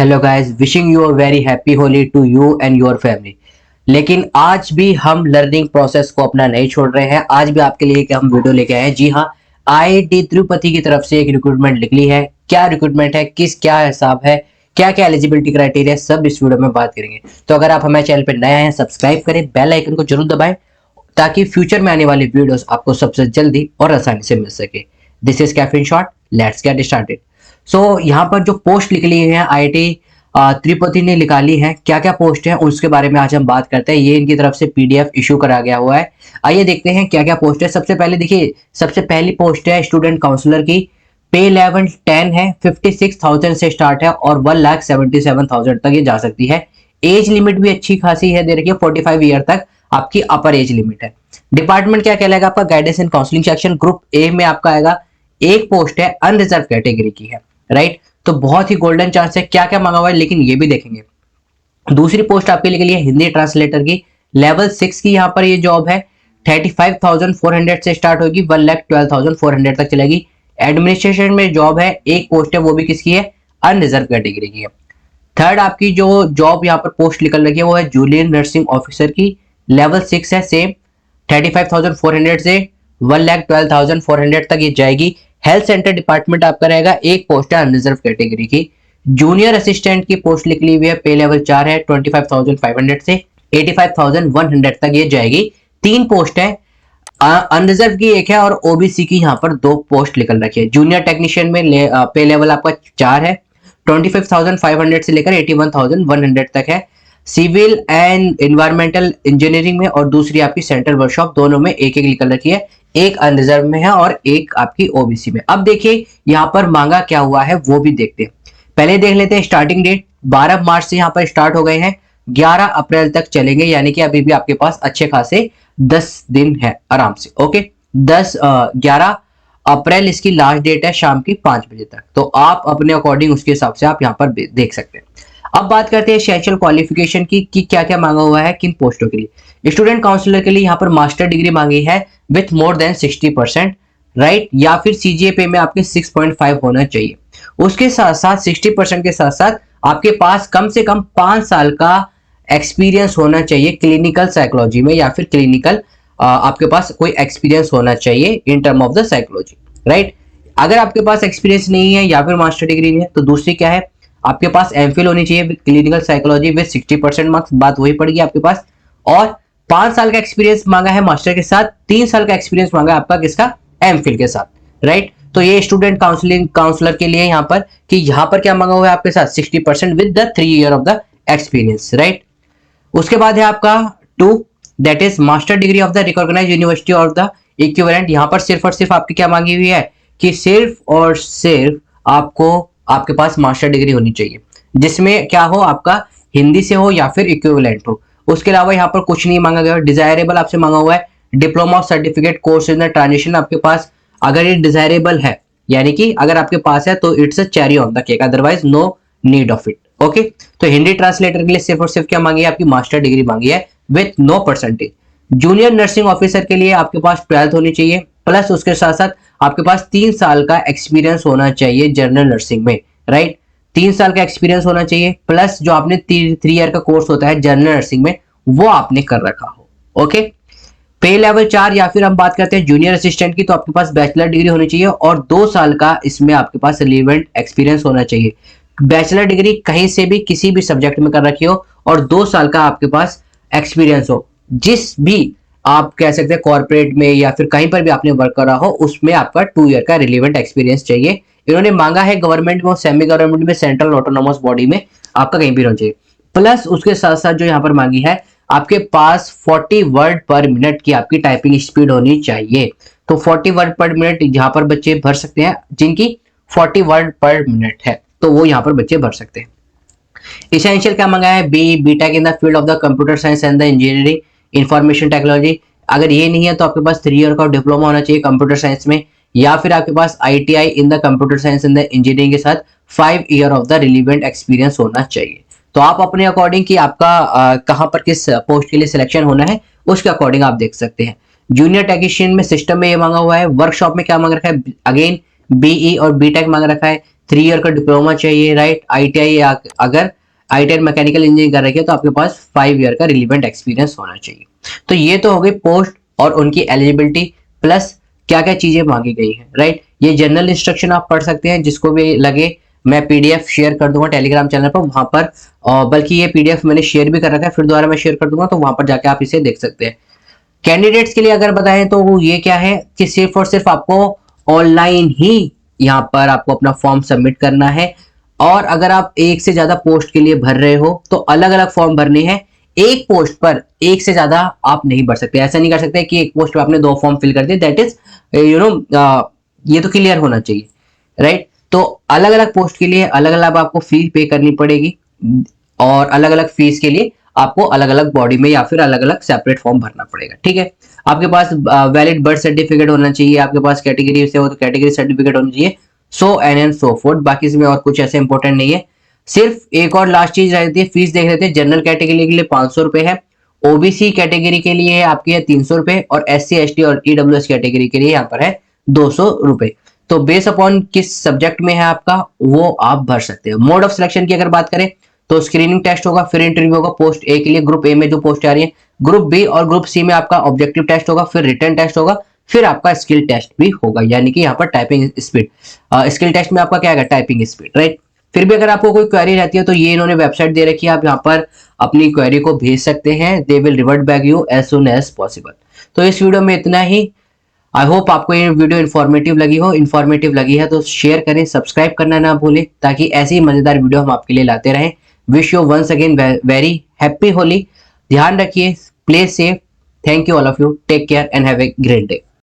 Hello guys, wishing you a very happy Holi to you and your family. लेकिन आज भी हम लर्निंग प्रोसेस को अपना नहीं छोड़ रहे हैं। आज भी आपके लिए हम वीडियो लेके आए हैं। जी हाँ, आईआईटी तिरुपति की तरफ से एक रिक्रूटमेंट निकली है। क्या रिक्रूटमेंट है, क्या हिसाब है, क्या क्या एलिजिबिलिटी क्राइटेरिया, सब इस वीडियो में बात करेंगे। तो अगर आप हमारे चैनल पर नए हैं, सब्सक्राइब करें, बेल आइकन को जरूर दबाएं ताकि फ्यूचर में आने वाली वीडियोस आपको सबसे जल्दी और आसानी से मिल सके। This is cafe in short, let's get started. So यहाँ पर जो पोस्ट निकली है आईआईटी त्रिपुटी ने निकाली है, क्या क्या पोस्ट है उसके बारे में आज हम बात करते हैं। ये इनकी तरफ से पीडीएफ इशू करा गया हुआ है। आइए देखते हैं क्या क्या पोस्ट है। सबसे पहले देखिए, सबसे पहली पोस्ट है स्टूडेंट काउंसलर की। पे लेवल 10 है, 56,000 से स्टार्ट है और 1,77,000 तक ये जा सकती है। एज लिमिट भी अच्छी खासी है, दे रखी है 45 ईयर तक आपकी अपर एज लिमिट है। डिपार्टमेंट क्या कहलाएगा आपका, guidance and counselling section. Group A में आपका आएगा। एक पोस्ट है अनरिजर्व कैटेगरी की है, राइट। तो बहुत ही गोल्डन चांस है। क्या क्या मांगा हुआ है लेकिन ये भी देखेंगे। दूसरी पोस्ट आपके लिए हिंदी ट्रांसलेटर की, लेवल 6 की यहाँ पर ये जॉब है। 35,400 से स्टार्ट होगी, 1,12,400 तक चलेगी। एडमिनिस्ट्रेशन में जॉब है, एक पोस्ट है, वो भी किसकी है, अनरिजर्व कैटेगरी की है। थर्ड आपकी जो जॉब यहाँ पर पोस्ट निकल रही है वो है जूनियर नर्सिंग ऑफिसर की। लेवल 6 है, सेम 35,400 से 1,12,400 तक ये जाएगी। हेल्थ सेंटर डिपार्टमेंट आपका रहेगा। एक पोस्ट है अनरिजर्व कैटेगरी की। जूनियर असिस्टेंट की पोस्ट निकली हुई है, पे लेवल 4 है, 25,500 से 85,100 तक ये जाएगी। तीन पोस्ट है, अनरिजर्व की एक है और ओबीसी की यहाँ पर दो पोस्ट निकल रखी है। जूनियर टेक्नीशियन में पे लेवल आपका 4 है, 25,500 से लेकर 81,100 तक है। सिविल एंड एनवायरमेंटल इंजीनियरिंग में और दूसरी आपकी सेंट्रल वर्कशॉप, दोनों में एक एक निकल रखी है। एक अनरिजर्व में है और एक आपकी ओबीसी में। अब देखिए यहाँ पर मांगा क्या हुआ है वो भी देखते हैं। पहले देख लेते हैं स्टार्टिंग डेट। 12 मार्च से यहाँ पर स्टार्ट हो गए हैं, 11 अप्रैल तक चलेंगे, यानी कि अभी भी आपके पास अच्छे खासे 10 दिन है आराम से। ओके, 11 अप्रैल इसकी लास्ट डेट है, शाम की 5 बजे तक। तो आप अपने अकॉर्डिंग उसके हिसाब से आप यहाँ पर देख सकते हैं। अब बात करते हैं एसेंशियल क्वालिफिकेशन की कि क्या क्या मांगा हुआ है किन पोस्टों के लिए। स्टूडेंट काउंसलर के लिए यहाँ पर मास्टर डिग्री मांगी है विथ मोर देन 60%, राइट, या फिर सीजीपीए में आपके 6.5 होना चाहिए। उसके साथ साथ 60% के साथ साथ आपके पास कम से कम 5 साल का एक्सपीरियंस होना चाहिए क्लिनिकल साइकोलॉजी में, या फिर क्लिनिकल आपके पास कोई एक्सपीरियंस होना चाहिए in term of the psychology, right. अगर आपके पास एक्सपीरियंस नहीं है या फिर मास्टर डिग्री नहीं है तो दूसरी क्या है, आपके पास एमफिल होनी चाहिए क्लिनिकल साइकोलॉजी विद 60% मार्क्स। बात वही पड़ेगी आपके पास। और 5 साल का एक्सपीरियंस मांगा है मास्टर के साथ, 3 साल का एक्सपीरियंस मांगा है आपका किसका, एमफिल के साथ, राइट। तो ये स्टूडेंट काउंसलर के लिए यहाँ पर कि यहाँ पर क्या मांगा हुआ है आपके साथ 60% with the 3 year of the experience, right. उसके बाद है आपका 2, that is master degree of the recognise university of the equivalent. यहाँ पर सिर्फ और सिर्फ आपकी क्या मांगी हुई है कि सिर्फ और सिर्फ आपको आपके पास मास्टर डिग्री होनी चाहिए जिसमें क्या हो, आपका हिंदी से हो या फिर इक्विवेलेंट हो। उसके अलावा यहाँ पर कुछ नहीं मांगा गया। डिजायरेबल आपसे मांगा हुआ है diploma of certificate course in the transition. आपके पास अगर ये डिजायरेबल है, यानी कि अगर आपके पास है तो it's a cherry on the cake, otherwise no need of it. Okay, तो हिंदी ट्रांसलेटर के लिए सिर्फ और सिर्फ क्या मांगी है, आपकी मास्टर डिग्री मांगी है with no percentage. Junior nursing officer के लिए आपके पास 12th होनी चाहिए, प्लस उसके साथ साथ आपके पास 3 साल का एक्सपीरियंस होना चाहिए जनरल नर्सिंग में, राइट। 3 साल का एक्सपीरियंस होना चाहिए, प्लस जो आपने 3 ईयर का कोर्स होता है जनरल नर्सिंग में वो आपने कर रखा हो। ओके, पे लेवल 4 या फिर हम बात करते हैं जूनियर असिस्टेंट की, तो आपके पास बैचलर डिग्री होनी चाहिए और 2 साल का इसमें आपके पास रिलेवेंट एक्सपीरियंस होना चाहिए। बैचलर डिग्री कहीं से भी किसी भी सब्जेक्ट में कर रखी हो और 2 साल का आपके पास एक्सपीरियंस हो। जिस भी आप कह सकते हैं कॉर्पोरेट में या फिर कहीं पर भी आपने वर्क करा हो उसमें आपका 2 ईयर का रिलेवेंट एक्सपीरियंस चाहिए। इन्होंने मांगा है गवर्नमेंट में, सेमी गवर्नमेंट में, सेंट्रल ऑटोनोमस बॉडी में, आपका कहीं भी होना चाहिए। प्लस उसके साथ साथ जो यहाँ पर मांगी है आपके पास 40 वर्ड पर मिनट की आपकी टाइपिंग स्पीड होनी चाहिए। तो 40 वर्ड पर मिनट यहाँ पर बच्चे भर सकते हैं जिनकी 40 वर्ड पर मिनट है, तो वो यहाँ पर बच्चे भर सकते हैं। इसेंशियल क्या मांगा है, BTech in the field of the computer science and the engineering information technology. अगर ये नहीं है तो आपके पास 3 ईयर का डिप्लोमा होना चाहिए कंप्यूटर साइंस में, या फिर आपके पास ITI in the computer science and the engineering के साथ 5 year of the relevant experience होना चाहिए। तो आप अपने अकॉर्डिंग कि आपका कहां पर किस पोस्ट के लिए सिलेक्शन होना है उसके अकॉर्डिंग आप देख सकते हैं। जूनियर टेक्नीशियन में सिस्टम में ये मांगा हुआ है। वर्कशॉप में क्या मांग रखा है, अगेन बीई और बीटेक मांग रखा है। 3 ईयर का डिप्लोमा चाहिए, राइट। ITI, अगर ITI मैकेनिकल इंजीनियरिंग कर रखी है तो आपके पास 5 ईयर का रिलीवेंट एक्सपीरियंस होना चाहिए। तो ये तो हो गई पोस्ट और उनकी एलिजिबिलिटी प्लस क्या क्या चीजें मांगी गई है, राइट। ये जनरल इंस्ट्रक्शन आप पढ़ सकते हैं, जिसको भी लगे मैं PDF शेयर कर दूंगा टेलीग्राम चैनल पर, वहां पर बल्कि ये PDF मैंने शेयर भी कर रखा है, फिर दोबारा मैं शेयर कर दूंगा, तो वहां पर जाके आप इसे देख सकते हैं। कैंडिडेट्स के लिए अगर बताएं तो वो ये क्या है कि सिर्फ और सिर्फ आपको ऑनलाइन ही यहाँ पर आपको अपना फॉर्म सबमिट करना है। और अगर आप एक से ज्यादा पोस्ट के लिए भर रहे हो तो अलग अलग फॉर्म भरने हैं। एक पोस्ट पर एक से ज्यादा आप नहीं भर सकते, ऐसा नहीं कर सकते कि एक पोस्ट पर आपने 2 फॉर्म फिल कर दिए, दैट इज ये तो क्लियर होना चाहिए, राइट। तो अलग अलग पोस्ट के लिए अलग अलग आपको फी पे करनी पड़ेगी, और अलग अलग फीस के लिए आपको अलग अलग बॉडी में या फिर अलग अलग सेपरेट फॉर्म भरना पड़ेगा, ठीक है। आपके पास वैलिड बर्थ सर्टिफिकेट होना चाहिए, आपके पास कैटेगरी से हो तो कैटेगरी सर्टिफिकेट होना चाहिए, सो एन एंड सो फोर्थ। बाकी इसमें और कुछ ऐसे इंपॉर्टेंट नहीं है। सिर्फ एक और लास्ट चीज रहती है, फीस देख लेते हैं। जनरल कैटेगरी के लिए 500 रुपए है, OBC कैटेगरी के लिए है आपकी है 300 रुपए, और SC ST और EWS कैटेगरी के लिए यहाँ पर है 200 रुपए। तो बेस अपॉन किस सब्जेक्ट में है आपका वो आप भर सकते हैं। मोड ऑफ सिलेक्शन की अगर बात करें तो स्क्रीनिंग टेस्ट होगा, फिर इंटरव्यू होगा पोस्ट ए के लिए, ग्रुप ए में जो पोस्ट आ रही है, ग्रुप बी और ग्रुप सी में आपका ऑब्जेक्टिव टेस्ट होगा, फिर रिटन टेस्ट होगा, फिर आपका स्किल टेस्ट भी होगा, यानी कि यहाँ पर टाइपिंग स्पीड। स्किल टेस्ट में आपका क्या है, टाइपिंग स्पीड, राइट। फिर भी अगर आपको कोई क्वेरी रहती है तो ये इन्होंने वेबसाइट दे रखी है, आप यहाँ पर अपनी क्वेरी को भेज सकते हैं, they will revert back you as soon as possible. तो इस वीडियो में इतना ही। आई होप आपको ये वीडियो इन्फॉर्मेटिव लगी हो। इन्फॉर्मेटिव लगी है तो शेयर करें, सब्सक्राइब करना ना भूलें, ताकि ऐसी ही मजेदार वीडियो हम आपके लिए लाते रहें। Wish you once again very happy Holi. ध्यान रखिए, play safe. Thank you all of you, take care and have a great day.